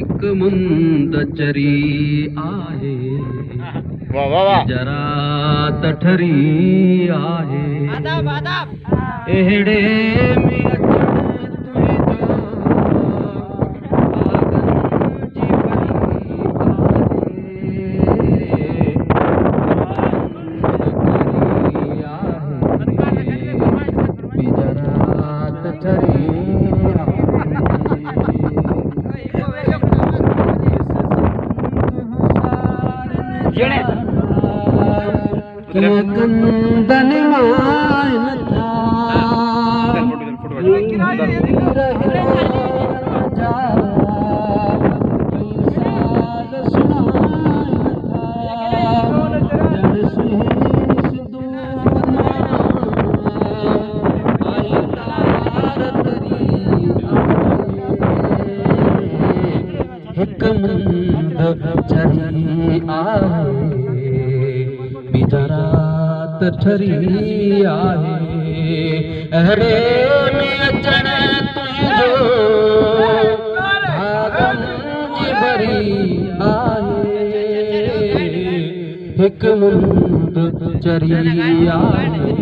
एक मुंदचरी आहे जरा तठरी आहे एहड़े में कंदन मान था एक मुंदचरी आहे बिजरात ठरी आहे अहड़े में अचण तुंहिंजो भागन जी भरी आहे हिक मुंदचरी आहे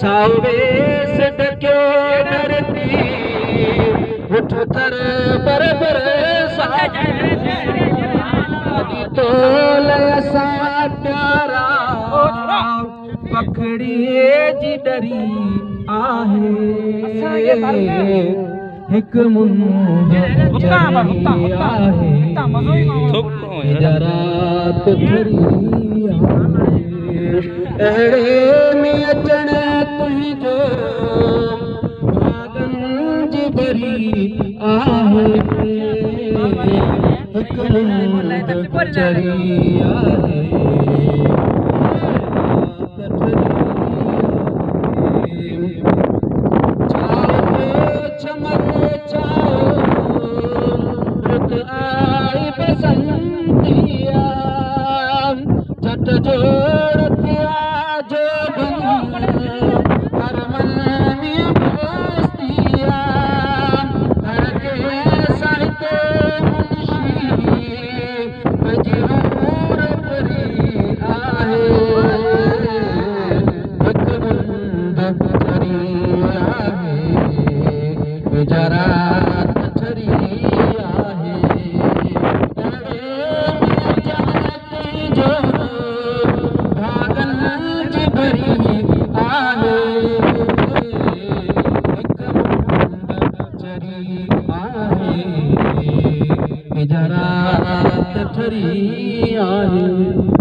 सावे से डक्यो डरती उठ थर बरबर सादी तो लसा प्यारा पखड़ी जी डरी आहे एक मुंदचरी आहे जरात ठरी अहड़े में अचण तुंहिंजो भागन जी भरी आहे हिक मुंदचरी आहे छमर चाओ रुत आई बसंतिया झट जोड़ जरात ठरी आहे जो भागन जी भरी आहे हिक मुंदचरी आहे जरात ठरी आहे।